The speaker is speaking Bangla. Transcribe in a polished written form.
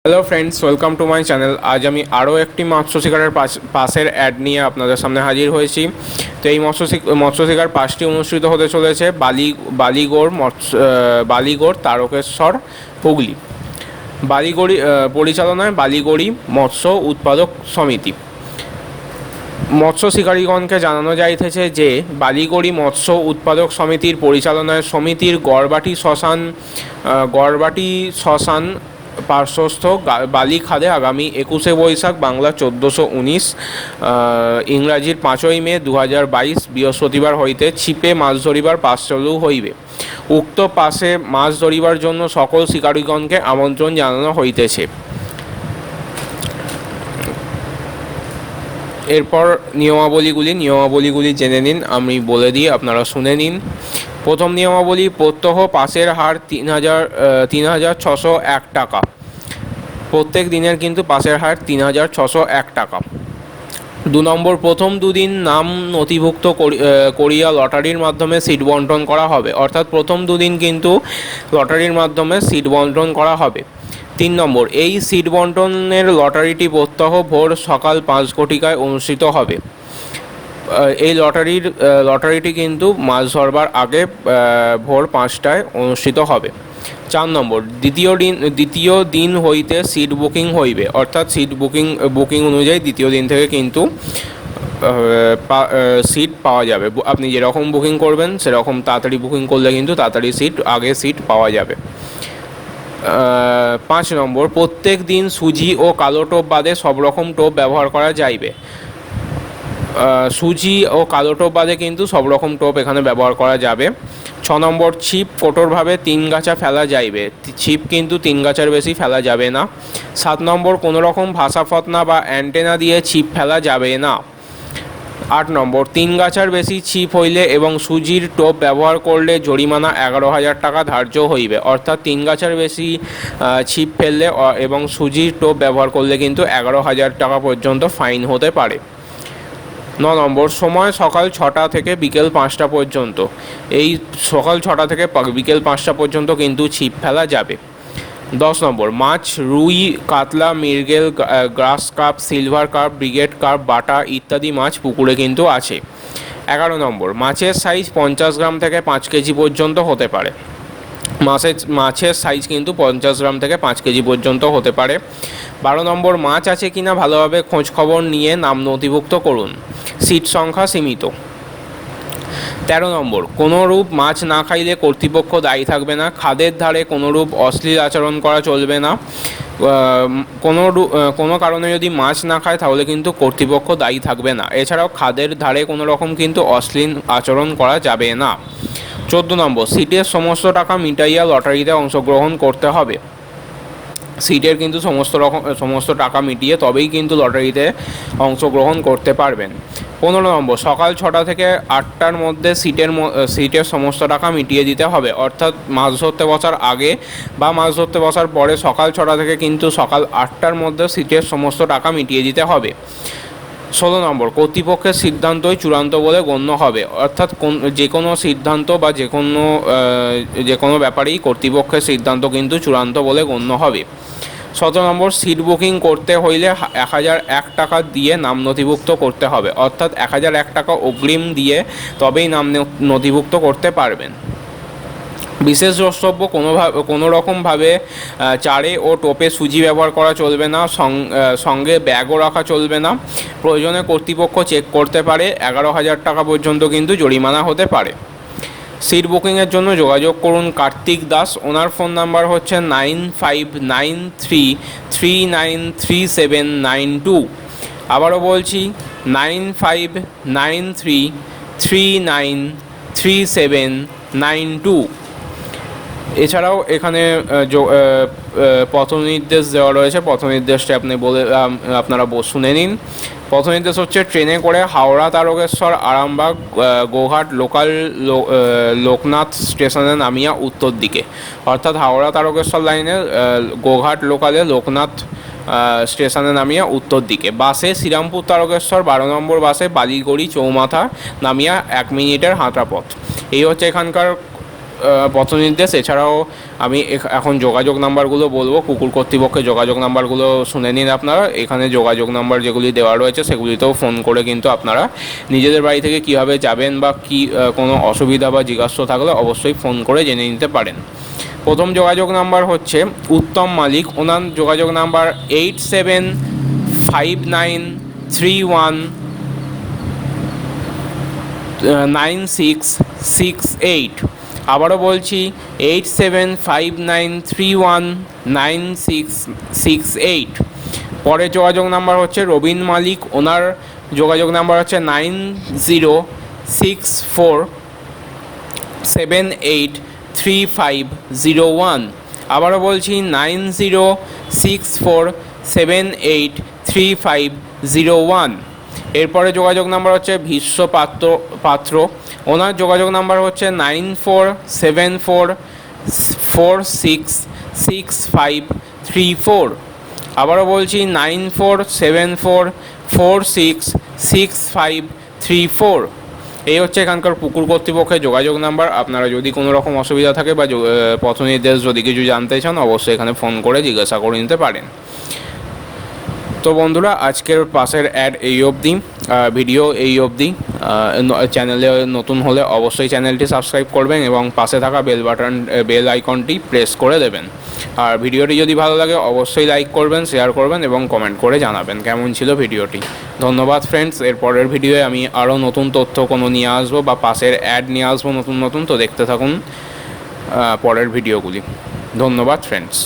Hello friends, welcome to my channel. আজ আমি আরও একটি মৎস্য শিকারের পাসের অ্যাড নিয়ে আপনাদের সামনে হাজির হয়েছি। তো এই মৎস্য শিকার পাসটি অনুষ্ঠিত হতে চলেছে বালিগড় তারকেশ্বর, হুগলি। পরিচালনায় বালিগড়ি মৎস্য উৎপাদক সমিতি। মৎস্য শিকারীগণকে জানানো যাইতেছে যে বালিগড়ি মৎস্য উৎপাদক সমিতির পরিচালনায় সমিতির গড়বাটি শ্মশান পার্শ্বস্থ বালি খাদে আগামী 21শে বৈশাখ বাংলা 1419 ইংরাজির 5ই মে 2022 বৃহস্পতিবার হইতে ছিপে মাছ ধরিবার পাস চালু হইবে। উক্ত পাসে মাছ ধরিবার জন্য সকল শিকারীগণকে আমন্ত্রণ জানানো হইতেছে। এরপর নিয়মাবলীগুলি জেনে নিন, আমি বলে দিই, আপনারা শুনে নিন। প্রথম নিয়মাবলী, প্রত্যহ পাসের হার 3,601 টাকা। প্রত্যেক দিনের কিন্তু পাসের হার 3,601 টাকা। 2 নম্বর, প্রথম দুদিন নাম নথিভুক্ত করিয়া লটারির মাধ্যমে সিট বন্টন করা হবে, অর্থাৎ প্রথম দুদিন কিন্তু লটারির মাধ্যমে সিট বন্টন করা হবে। 3 নম্বর, এই সিট বন্টনের লটারিটি প্রত্যহ ভোর সকাল 5 ঘটিকায় অনুষ্ঠিত হবে। এই লটারিটি কিন্তু মাছ ধরবার আগে ভোর 5টায় অনুষ্ঠিত হবে। 4 নম্বর, দ্বিতীয় দিন হইতে সিট বুকিং হইবে, অর্থাৎ সিট বুকিং অনুযায়ী দ্বিতীয় দিন থেকে কিন্তু সিট পাওয়া যাবে। আপনি যেরকম বুকিং করবেন সেরকম তাড়াতাড়ি বুকিং করলে কিন্তু তাড়াতাড়ি আগে সিট পাওয়া যাবে। 5 নম্বর, প্রত্যেক দিন সুজি ও কালো টোপ বাদে সব রকম টোপ ব্যবহার করা যাইবে। সুজি ও কালো টোপ বাদে কিন্তু সব রকম টোপ এখানে ব্যবহার করা যাবে। 6 নম্বর, ছিপ কঠোরভাবে 3 গাছা ফেলা যাইবে। ছিপ কিন্তু 3 গাছার বেশি ফেলা যাবে না। 7 নম্বর, কোনো রকম ভাষা ফতনা বা অ্যান্টেনা দিয়ে ছিপ ফেলা যাবে না। 8 নম্বর, 3 গাছার বেশি ছিপ হইলে এবং সুজির টোপ ব্যবহার করলে জরিমানা 11,000 টাকা ধার্য হইবে, অর্থাৎ 3 গাছার বেশি ছিপ ফেললে এবং সুজির টোপ ব্যবহার করলে কিন্তু 11,000 টাকা পর্যন্ত ফাইন হতে পারে। 9 নম্বর, সময় সকাল 6টা থেকে বিকেল 5টা পর্যন্ত। এই সকাল 6টা থেকে বিকেল 5টা পর্যন্ত কিন্তু ছিপ ফেলা যাবে। 10 নম্বর, মাছ রুই, কাতলা, মৃগেল, grass carp, silver carp, brigade carp, বাটা ইত্যাদি মাছ পুকুরে কিন্তু আছে। 11 নম্বর, মাছের সাইজ 50 গ্রাম থেকে 5 কেজি পর্যন্ত হতে পারে। মাছের সাইজ কিন্তু 50 গ্রাম থেকে 5 কেজি পর্যন্ত হতে পারে। 12 নম্বর, মাছ আছে কিনা ভালোভাবে খোঁজ খবর নিয়ে নাম নথিভুক্ত করুন। সিট সংখ্যা সীমিত। 13 নম্বর, কোনোরূপ মাছ না খাইলে কর্তৃপক্ষ দায়ী থাকবে না। খাদের ধারে কোনোরূপ অশ্লীল আচরণ করা চলবে না। কোনো কারণে যদি মাছ না খায় তাহলে কিন্তু কর্তৃপক্ষ দায়ী থাকবে না। এছাড়াও খাদের ধারে কোনো রকম কিন্তু অশ্লীল আচরণ করা যাবে না। 14 নম্বর, সিটের সমস্ত টাকা মিটাইয়া লটারিতে অংশগ্রহণ করতে হবে। সিটের কিন্তু সমস্ত টাকা মিটিয়ে তবেই কিন্তু লটারিতে অংশগ্রহণ করতে পারবেন। 15 নম্বর, সকাল 6টা থেকে 8টার মধ্যে সিটের সমস্ত টাকা মিটিয়ে দিতে হবে, অর্থাৎ মাছ ধরতে বসার আগে বা মাছ ধরতে বসার পরে সকাল 6টা থেকে কিন্তু সকাল 8টার মধ্যে সিটের সমস্ত টাকা মিটিয়ে দিতে হবে। 16 নম্বর, কর্তৃপক্ষের সিদ্ধান্তই চূড়ান্ত বলে গণ্য হবে, অর্থাৎ যে কোনো সিদ্ধান্ত বা যে কোনো ব্যাপারেই কর্তৃপক্ষের সিদ্ধান্ত কিন্তু চূড়ান্ত বলে গণ্য হবে। 17 নম্বর, সিট বুকিং করতে হইলে 1,001 টাকা দিয়ে নাম নথিভুক্ত করতে হবে, অর্থাৎ 1,001 টাকা অগ্রিম দিয়ে তবেই নাম নথিভুক্ত করতে পারবেন। বিশেষ দ্রষ্টব্য, কোনো রকমভাবে চারে ও টোপে সুজি ব্যবহার করা চলবে না। সঙ্গে ব্যাগও রাখা চলবে না। প্রয়োজনে কর্তৃপক্ষ চেক করতে পারে। 11,000 টাকা পর্যন্ত কিন্তু জরিমানা হতে পারে। সিট বুকিংয়ের জন্য যোগাযোগ করুন কার্তিক দাস। ওনার ফোন নাম্বার হচ্ছে 9593393792। আবারও বলছি 9593393792। এছাড়াও এখানে পথনির্দেশ দেওয়া রয়েছে, পথনির্দেশটা আপনারা শুনে নিন। পথনির্দেশ হচ্ছে, ট্রেনে করে হাওড়া তারকেশ্বর আরামবাগ গোঘাট লোকাল লোকনাথ স্টেশনে নামিয়া উত্তর দিকে, অর্থাৎ হাওড়া তারকেশ্বর লাইনে গোঘাট লোকালে লোকনাথ স্টেশনে নামিয়া উত্তর দিকে। বাসে শ্রীরামপুর তারকেশ্বর 12 নম্বর বাসে বালিগড়ি চৌমাথা নামিয়া 1 মিনিটের হাঁটা পথ। এই হচ্ছে এখানকার পথ নির্দেশ। এছাড়াও আমি এখন যোগাযোগ নাম্বারগুলো বলবো, কুকুর কর্তৃপক্ষের যোগাযোগ নাম্বারগুলো শুনে নিন আপনারা। এখানে যোগাযোগ নাম্বার যেগুলি দেওয়া রয়েছে সেগুলিতেও ফোন করে কিন্তু আপনারা নিজেদের বাড়ি থেকে কীভাবে যাবেন বা কী কোনো অসুবিধা বা জিজ্ঞাসা থাকলে অবশ্যই ফোন করে জেনে নিতে পারেন। প্রথম যোগাযোগ নাম্বার হচ্ছে উত্তম মালিক, ওনার যোগাযোগ নাম্বার 8759319668। আবারও বলছি 8759319668। পরের যোগাযোগ নাম্বার হচ্ছে রবিন মালিক, ওনার যোগাযোগ নাম্বার হচ্ছে 9064783501। আবারও বলছি 9064783501। এরপরে যোগাযোগ নাম্বার হচ্ছে ভীষ্ম পাত্র, ওনার যোগাযোগ নাম্বার হচ্ছে 9474466534। আবারও বলছি 9474466534। এই হচ্ছে এখানকার পুকুর কর্তৃপক্ষের যোগাযোগ নাম্বার। আপনারা যদি কোনো রকম অসুবিধা থাকে বা পথ নির্দেশ যদি কিছু জানতে চান অবশ্যই এখানে ফোন করে জিজ্ঞাসা করে নিতে পারেন। তো বন্ধুরা, আজকের পাশের অ্যাড এই অবধি, ভিডিও এই অবধি। চ্যানেলে নতুন হলে অবশ্যই চ্যানেলটি সাবস্ক্রাইব করবেন এবং পাশে থাকা বেল আইকনটি প্রেস করে দেবেন। আর ভিডিওটি যদি ভালো লাগে অবশ্যই লাইক করবেন, শেয়ার করবেন এবং কমেন্ট করে জানাবেন কেমন ছিল ভিডিওটি। ধন্যবাদ ফ্রেন্ডস। এর পরের ভিডিওয়ে আমি আরও নতুন তথ্য কোনো নিয়ে আসবো বা পাশের অ্যাড নিয়ে আসবো নতুন। তো দেখতে থাকুন পরের ভিডিওগুলি। ধন্যবাদ ফ্রেন্ডস।